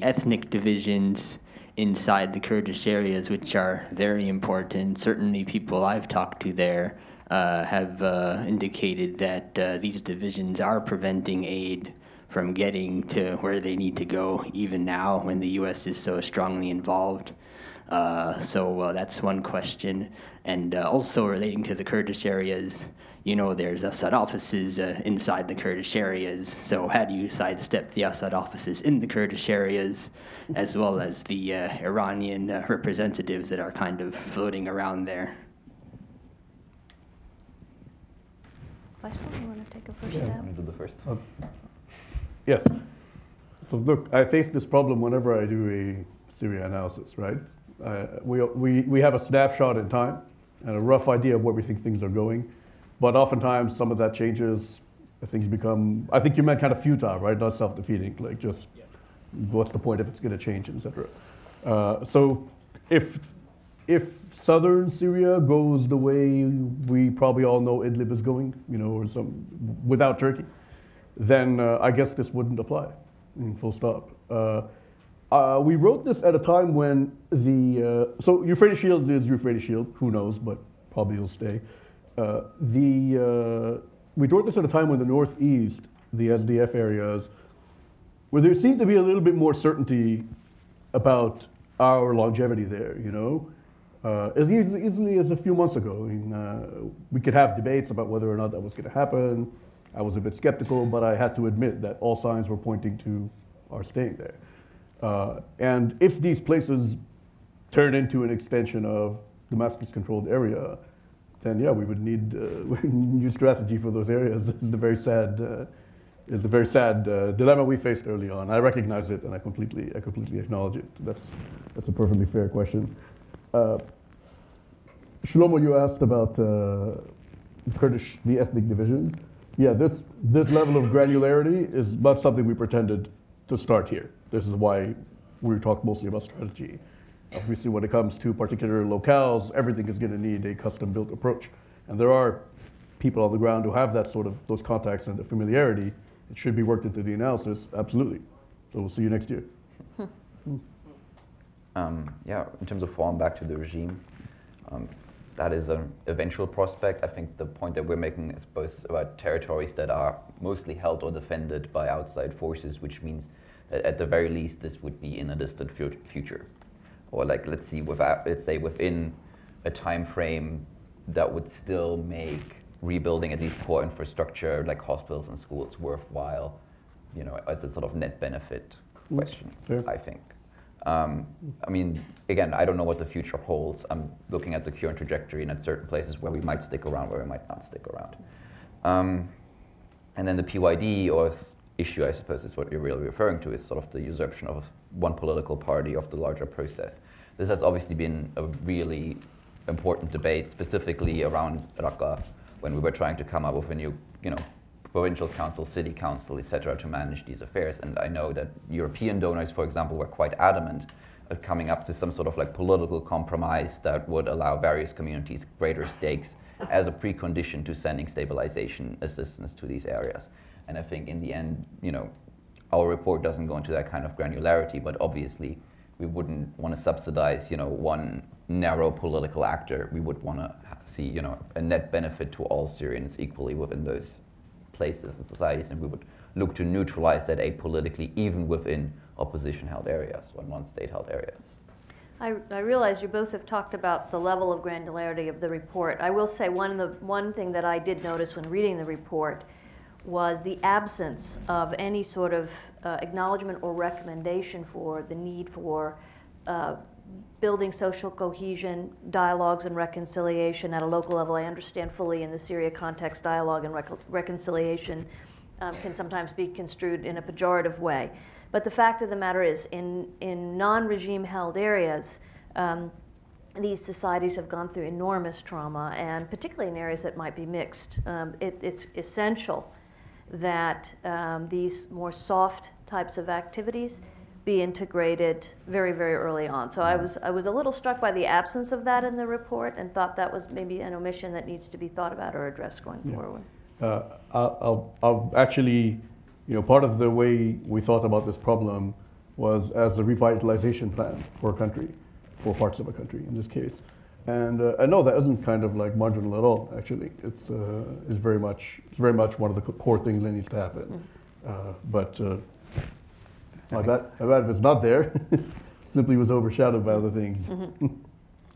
ethnic divisions inside the Kurdish areas, which are very important. Certainly people I've talked to there have indicated that these divisions are preventing aid from getting to where they need to go, even now when the U.S. is so strongly involved. So that's one question. And also relating to the Kurdish areas, you know, there's Assad offices inside the Kurdish areas. So how do you sidestep the Assad offices in the Kurdish areas, as well as the Iranian representatives that are kind of floating around there? Faysal, you want to take a first Yeah. stab? Want to do the first? Yes. So look, I face this problem whenever I do a Syria analysis, right? We have a snapshot in time and a rough idea of where we think things are going, but oftentimes some of that changes, things become, I think you meant kind of futile, right? Not self-defeating, like just what's the point if it's going to change, etc. So if southern Syria goes the way we probably all know Idlib is going, you know, or some without Turkey, then I guess this wouldn't apply. Full stop. We wrote this at a time when so Euphrates Shield is Euphrates Shield, who knows, but probably it'll stay. We wrote this at a time when the northeast, the SDF areas, where there seemed to be a little bit more certainty about our longevity there, you know? As easily as a few months ago. I mean, we could have debates about whether or not that was going to happen. I was a bit skeptical, but I had to admit that all signs were pointing to our staying there. And if these places turn into an extension of Damascus-controlled area, then yeah, we would need a new strategy for those areas. It's the very sad dilemma we faced early on. I recognize it, and I completely acknowledge it. That's a perfectly fair question. Shlomo, you asked about the ethnic divisions. Yeah, this level of granularity is not something we pretended to start here. This is why we talk mostly about strategy. Obviously, when it comes to particular locales, everything is going to need a custom-built approach. And there are people on the ground who have that sort of those contacts and the familiarity. It should be worked into the analysis, absolutely. So we'll see you next year. Yeah, in terms of falling back to the regime, that is an eventual prospect. I think the point that we're making is both about territories that are mostly held or defended by outside forces, which means that at the very least this would be in a distant future. Or like, let's say within a time frame that would still make rebuilding at least core infrastructure like hospitals and schools worthwhile, you know, as a sort of net benefit question, I think. I mean, again, I don't know what the future holds. I'm looking at the current trajectory and at certain places where we might stick around, where we might not stick around. And then the PYD or issue, I suppose, is what you're really referring to, is sort of the usurpation of one political party of the larger process. This has obviously been a really important debate, specifically around Raqqa, when we were trying to come up with a new, you know, provincial council, city council, etc., to manage these affairs. And I know that European donors, for example, were quite adamant at coming up to some sort of like political compromise that would allow various communities greater stakes as a precondition to sending stabilization assistance to these areas. And I think in the end, you know, our report doesn't go into that kind of granularity, but obviously we wouldn't want to subsidize, you know, one narrow political actor. We would want to see, you know, a net benefit to all Syrians equally within those places and societies, and we would look to neutralize that apolitically, even within opposition-held areas or non-state-held areas. I realize you both have talked about the level of granularity of the report. I will say one thing that I did notice when reading the report was the absence of any sort of acknowledgement or recommendation for the need for building social cohesion, dialogues and reconciliation at a local level. I understand fully in the Syria context, dialogue and reconciliation can sometimes be construed in a pejorative way. But the fact of the matter is, in non-regime held areas, these societies have gone through enormous trauma, and particularly in areas that might be mixed. It's essential that these more soft types of activities be integrated very, very early on. So I was a little struck by the absence of that in the report, and thought that was maybe an omission that needs to be thought about or addressed going forward. I'll actually, you know, part of the way we thought about this problem was as a revitalization plan for a country, for parts of a country in this case. And no, that isn't kind of like marginal at all. Actually, it's very much one of the core things that needs to happen. But my bad if it's not there. Simply was overshadowed by other things.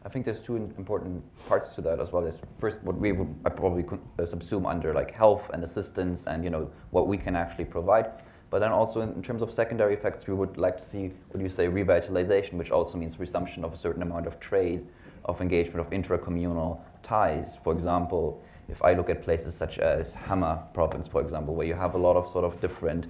I think there's two important parts to that as well. Is first, what we would probably could subsume under like health and assistance, and what we can actually provide. But then also in terms of secondary effects, we would like to see, what do you say, revitalization, which also means resumption of a certain amount of trade, of engagement, of intra-communal ties. For example, if I look at places such as Hama province, for example, where you have a lot of sort of different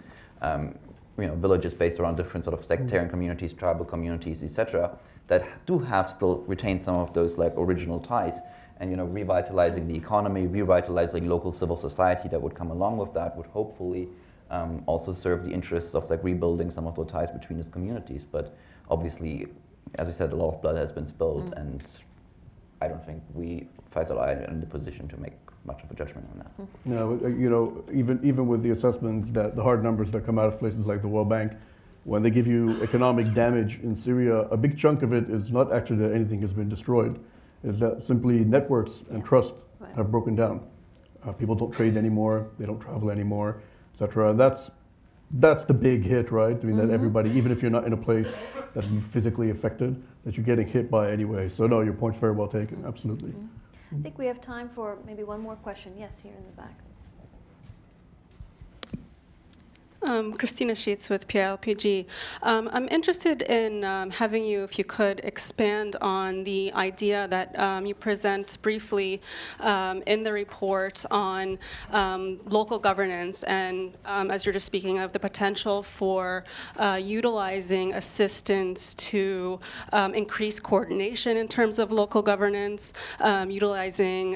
villages based around different sort of sectarian communities, tribal communities, etc., that do have still retained some of those like original ties, and revitalizing the economy, revitalizing local civil society that would come along with that would hopefully also serve the interests of like rebuilding some of the ties between these communities. But obviously, as I said, a lot of blood has been spilled, and I don't think Faysal, are in the position to make much of a judgment on that. No, even with the assessments, that the hard numbers that come out of places like the World Bank, when they give you economic damage in Syria, a big chunk of it is not actually that anything has been destroyed, is that simply networks and trust have broken down. People don't trade anymore, they don't travel anymore, etc. That's the big hit, right? I mean, that everybody, even if you're not in a place that's physically affected, that you're getting hit by anyway. So no, your point's very well taken, absolutely. I think we have time for maybe one more question. Yes, here in the back. Christina Sheets with PILPG. I'm interested in having you, if you could, expand on the idea that you present briefly in the report on local governance, and as you're just speaking of the potential for utilizing assistance to increase coordination in terms of local governance, utilizing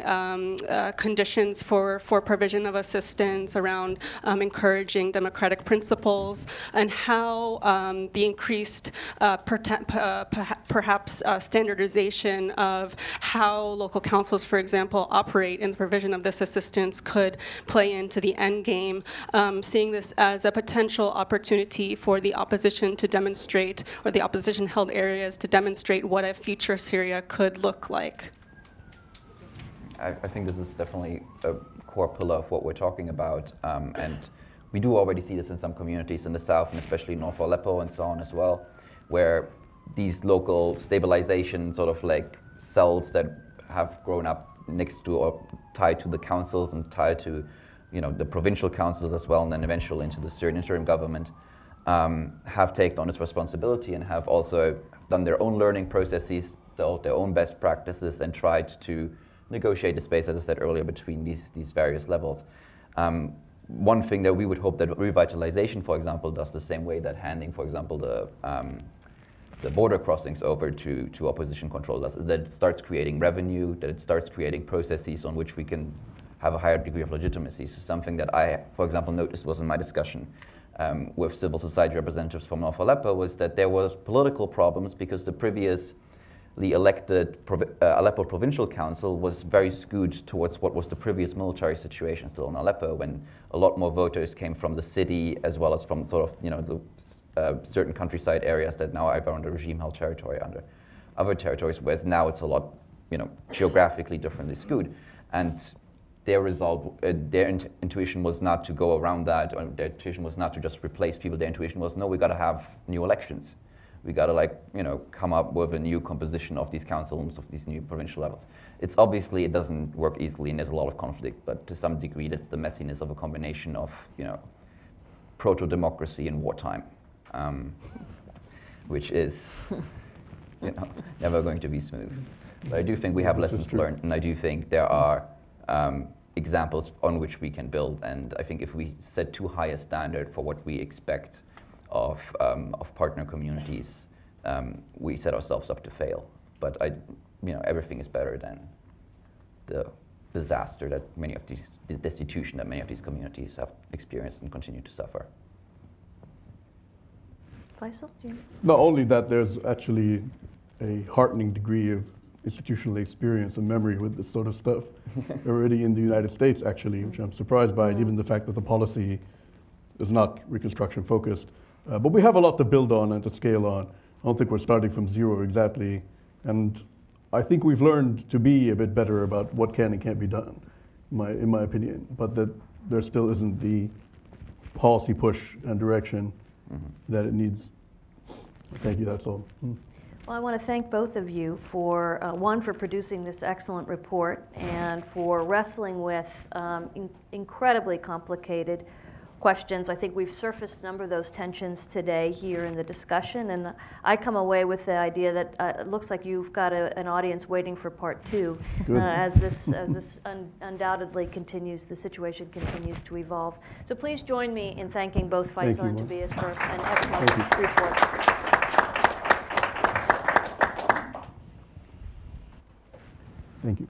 conditions for provision of assistance around encouraging democratic principles, and how the increased perhaps standardization of how local councils, for example, operate in the provision of this assistance could play into the end game, seeing this as a potential opportunity for the opposition to demonstrate, or the opposition-held areas to demonstrate what a future Syria could look like. I think this is definitely a core pillar of what we're talking about, and we do already see this in some communities in the south, and especially North Aleppo and so on as well, where these local stabilization sort of like cells that have grown up next to or tied to the councils and tied to the provincial councils as well, and then eventually into the Syrian interim government, have taken on its responsibility and have also done their own learning processes, their own best practices, and tried to negotiate the space, as I said earlier, between these various levels. One thing that we would hope that revitalization, for example, does the same way that handing, for example, the border crossings over to opposition control does, is that it starts creating revenue, that it starts creating processes on which we can have a higher degree of legitimacy. So something that I, for example, noticed was in my discussion with civil society representatives from North Aleppo was that there was political problems because the previously elected Aleppo Provincial Council was very skewed towards what was the previous military situation still in Aleppo, when a lot more voters came from the city as well as from sort of the certain countryside areas that now are under regime-held territory, under other territories, whereas now it's a lot geographically differently skewed. And their result, their intuition was not to go around that, or their intuition was not to just replace people. Their intuition was, no, we got to have new elections. We got to come up with a new composition of these councils, of these new provincial levels. It's obviously, it doesn't work easily and there's a lot of conflict, but to some degree that's the messiness of a combination of, proto-democracy in wartime, which is, never going to be smooth. But I do think we have lessons learned, and I do think there are examples on which we can build. And I think if we set too high a standard for what we expect of partner communities, we set ourselves up to fail. But everything is better than the disaster that the destitution that many of these communities have experienced and continue to suffer. Faysal, do you? Not only that, there's actually a heartening degree of institutional experience and memory with this sort of stuff already in the United States, actually, which I'm surprised by, given the fact that the policy is not Reconstruction focused. But we have a lot to build on and to scale on. I don't think we're starting from zero exactly. And I think we've learned to be a bit better about what can and can't be done, in my opinion. But that there still isn't the policy push and direction that it needs. Thank you, that's all. Well, I want to thank both of you for, one, for producing this excellent report and for wrestling with incredibly complicated questions. I think we've surfaced a number of those tensions today here in the discussion, and I come away with the idea that it looks like you've got an audience waiting for part two as this undoubtedly continues, the situation continues to evolve. So please join me in thanking both Faysal and Tobias for an excellent report. Thank you.